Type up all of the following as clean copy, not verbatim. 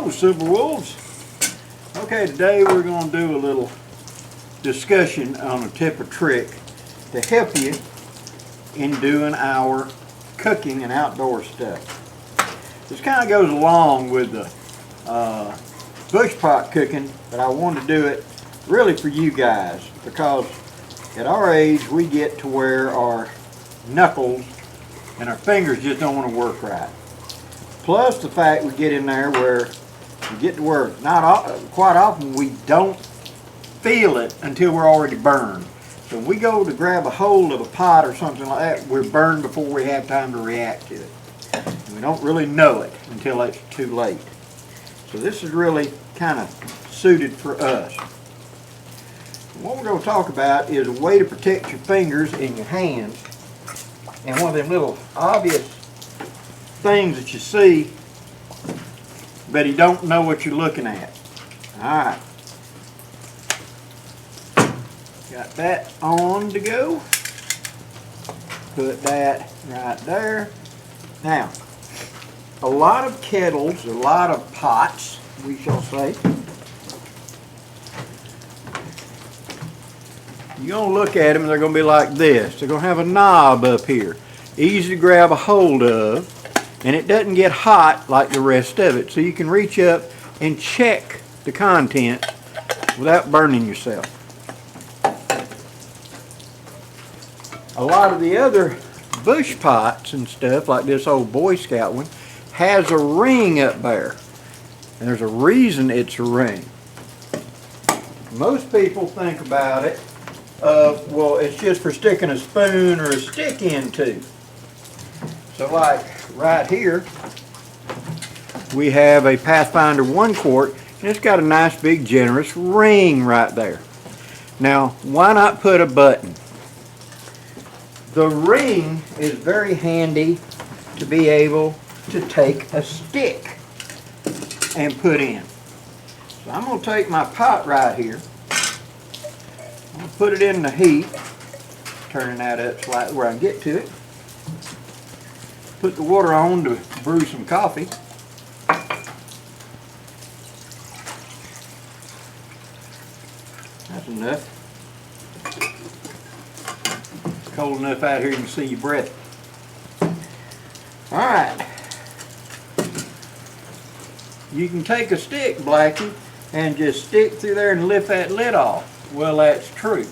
Hello, Silver Wolves. Okay, today we're going to do a little discussion on a tip or trick to help you in doing our cooking and outdoor stuff. This kind of goes along with the bushpot cooking, but I wanted to do it really for you guys because at our age we get to where our knuckles and our fingers just don't want to work right. Plus the fact we get in there where we get to where quite often we don't feel it until we're already burned. So when we go to grab a hold of a pot or something like that, we're burned before we have time to react to it. And we don't really know it until it's too late. So this is really kind of suited for us. What we're going to talk about is a way to protect your fingers and your hands. And one of them little obvious things that you see, but you don't know what you're looking at. Alright. Got that on to go. Put that right there. Now, a lot of kettles, a lot of pots, we shall say, you're going to look at them and they're going to be like this. They're going to have a knob up here. Easy to grab a hold of. And it doesn't get hot like the rest of it. So you can reach up and check the content without burning yourself. A lot of the other bush pots and stuff, like this old Boy Scout one, has a ring up there. And there's a reason it's a ring. Most people think about it of, well, it's just for sticking a spoon or a stick into. So like right here, we have a Pathfinder 1 quart, and it's got a nice big generous ring right there. Now, why not put a button? The ring is very handy to be able to take a stick and put in. So I'm going to take my pot right here. I'm going to put it in the heat, turning that up slightly where I can get to it. Put the water on to brew some coffee. That's enough. It's cold enough out here you can see your breath. Alright. You can take a stick, Blackie, and just stick through there and lift that lid off. Well, that's true.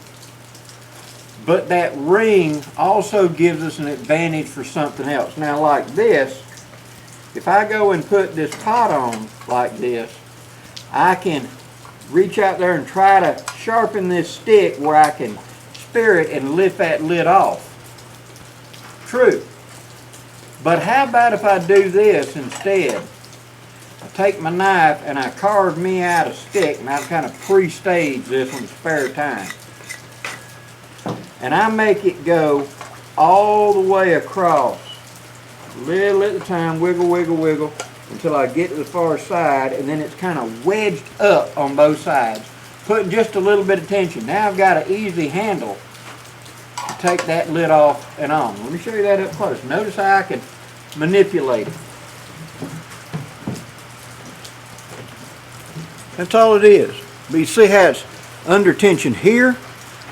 But that ring also gives us an advantage for something else. Now like this, if I go and put this pot on like this, I can reach out there and try to sharpen this stick where I can spear it and lift that lid off. True. But how about if I do this instead? I take my knife and I carve me out a stick, and I've kind of pre-staged this one spare time. And I make it go all the way across, little at a time, wiggle, wiggle, wiggle, until I get to the far side, and then it's kind of wedged up on both sides, putting just a little bit of tension. Now I've got an easy handle to take that lid off and on. Let me show you that up close. Notice how I can manipulate it. That's all it is. But you see how it's under tension here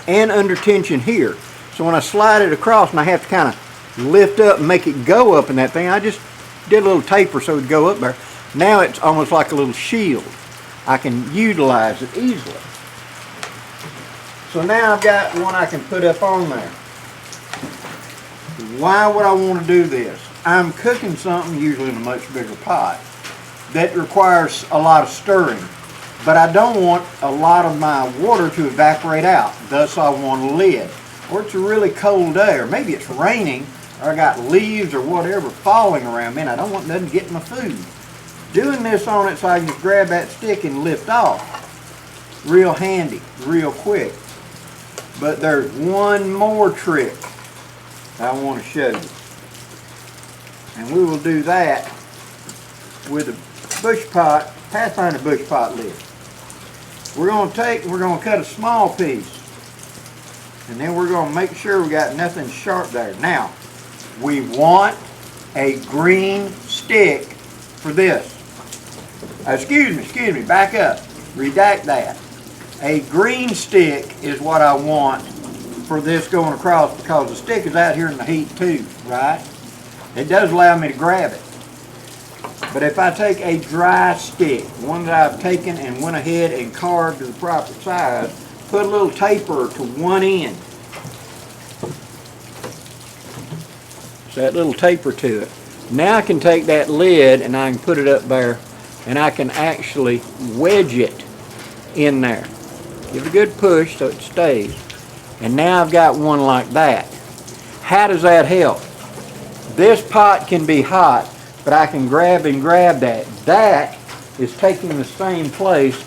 and under tension here. So when I slide it across and I have to kind of lift up and make it go up in that thing, I just did a little taper so it would go up there. Now it's almost like a little shield. I can utilize it easily. So now I've got one I can put up on there. Why would I want to do this? I'm cooking something, usually in a much bigger pot, that requires a lot of stirring. But I don't want a lot of my water to evaporate out. Thus I want a lid. Or it's a really cold day, or maybe it's raining, or I got leaves or whatever falling around me and I don't want nothing to get in my food. Doing this on it so I can just grab that stick and lift off. Real handy, real quick. But there's one more trick I want to show you. And we will do that with a Bushpot, Pathfinder Bushpot lid. We're going to cut a small piece, and then we're going to make sure we got nothing sharp there. Now, we want a green stick for this. excuse me, back up. Redact that. A green stick is what I want for this going across, because the stick is out here in the heat too, right? It does allow me to grab it. But if I take a dry stick, one that I've taken and went ahead and carved to the proper size, put a little taper to one end. So that little taper to it. Now I can take that lid and I can put it up there and I can actually wedge it in there. Give it a good push so it stays. And now I've got one like that. How does that help? This pot can be hot, but I can grab that. That is taking the same place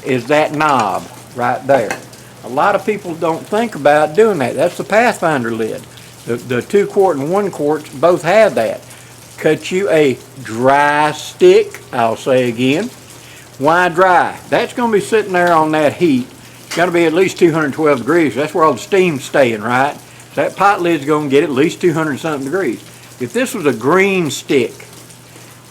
as that knob right there. A lot of people don't think about doing that. That's the Pathfinder lid. The 2 quart and 1 quart both have that. Cut you a dry stick, I'll say again. Why dry? That's going to be sitting there on that heat. It's going to be at least 212 degrees. That's where all the steam's staying, right? So that pot lid's going to get at least 200 something degrees. If this was a green stick,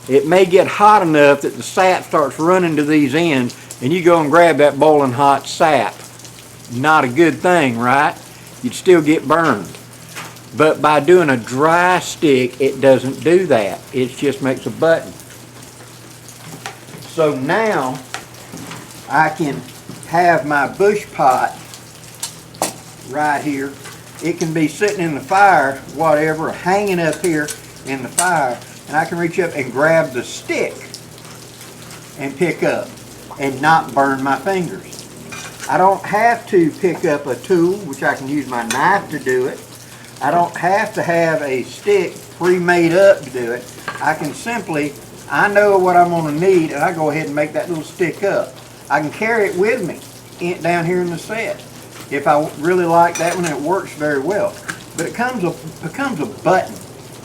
it may get hot enough that the sap starts running to these ends and you go and grab that boiling hot sap. Not a good thing, right? You'd still get burned. But by doing a dry stick, it doesn't do that. It just makes a button. So now I can have my Bushpot right here. It can be sitting in the fire, whatever, hanging up here in the fire, and I can reach up and grab the stick and pick up and not burn my fingers. I don't have to pick up a tool, which I can use my knife to do it. I don't have to have a stick pre-made up to do it. I can simply, I know what I'm going to need, and I go ahead and make that little stick up. I can carry it with me down here in the set if I really like that one, and it works very well. But it becomes a button.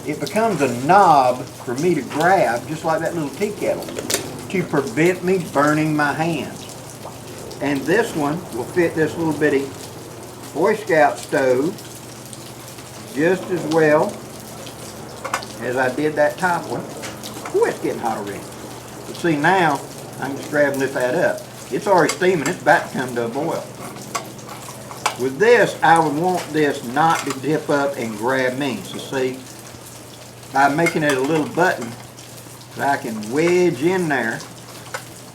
It becomes a knob for me to grab, just like that little tea kettle, to prevent me burning my hands. And this one will fit this little bitty Boy Scout stove just as well as I did that top one. Ooh, it's getting hot already. But see, now I can just grab and lift that up. It's already steaming. It's about to come to a boil. With this, I would want this not to dip up and grab me. So see, by making it a little button that I can wedge in there,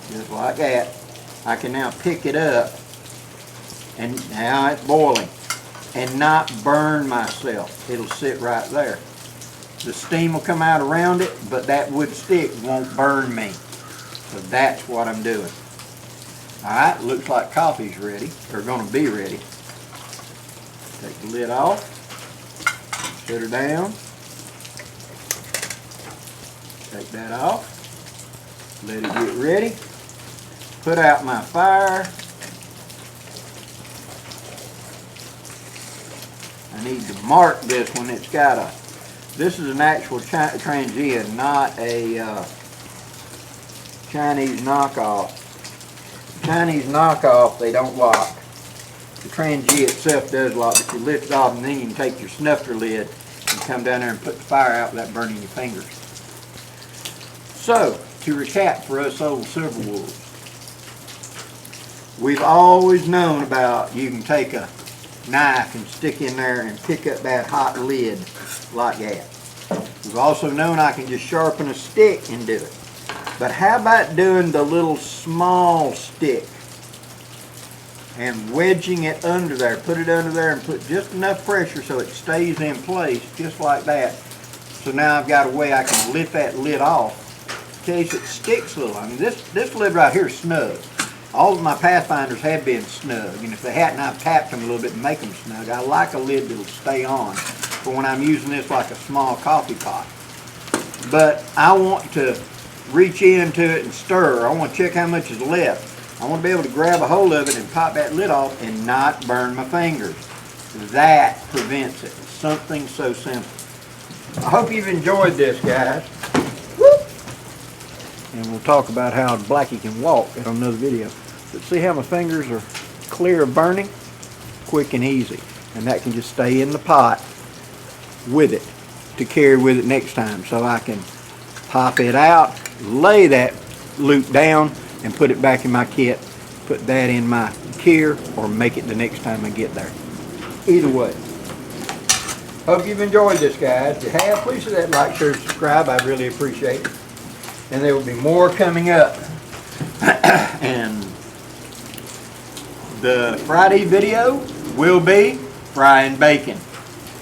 just like that, I can now pick it up, and now it's boiling, and not burn myself. It'll sit right there. The steam will come out around it, but that wood stick won't burn me. So that's what I'm doing. Alright, looks like coffee's ready, or going to be ready. Take the lid off, set her down, take that off, let it get ready, put out my fire. I need to mark this one. It's got a, this is an actual Trangia, not a Chinese knockoff. Chinese knockoff, they don't lock. The Trangia itself does lock, but you lift it off and then you can take your snuffer lid and come down there and put the fire out without burning your fingers. So, to recap for us old silver wolves, we've always known about you can take a knife and stick in there and pick up that hot lid like that. We've also known I can just sharpen a stick and do it. But how about doing the little small stick and wedging it under there? Put it under there and put just enough pressure so it stays in place, just like that. So now I've got a way I can lift that lid off in case it sticks a little. I mean, this lid right here is snug. All of my Pathfinders have been snug, and if they hadn't, I've tapped them a little bit to make them snug. I like a lid that'll stay on for when I'm using this like a small coffee pot. But I want to reach into it and stir. I want to check how much is left. I want to be able to grab a hold of it and pop that lid off and not burn my fingers. That prevents it. Something so simple. I hope you've enjoyed this, guys. Woo! And we'll talk about how Blackie can walk in another video. But see how my fingers are clear of burning? Quick and easy. And that can just stay in the pot with it to carry with it next time. So I can pop it out, lay that loop down and put it back in my kit, put that in my gear, or make it the next time I get there. Either way. Hope you've enjoyed this, guys. If you have, please hit that like, share, subscribe. I'd really appreciate it. And there will be more coming up. And the Friday video will be frying bacon.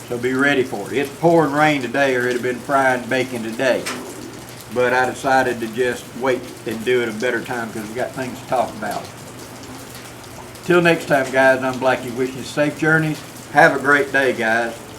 So be ready for it. It's pouring rain today, or it'd have been frying bacon today. But I decided to just wait and do it a better time because we got things to talk about. Till next time, guys, I'm Blackie wishing you safe journeys. Have a great day, guys.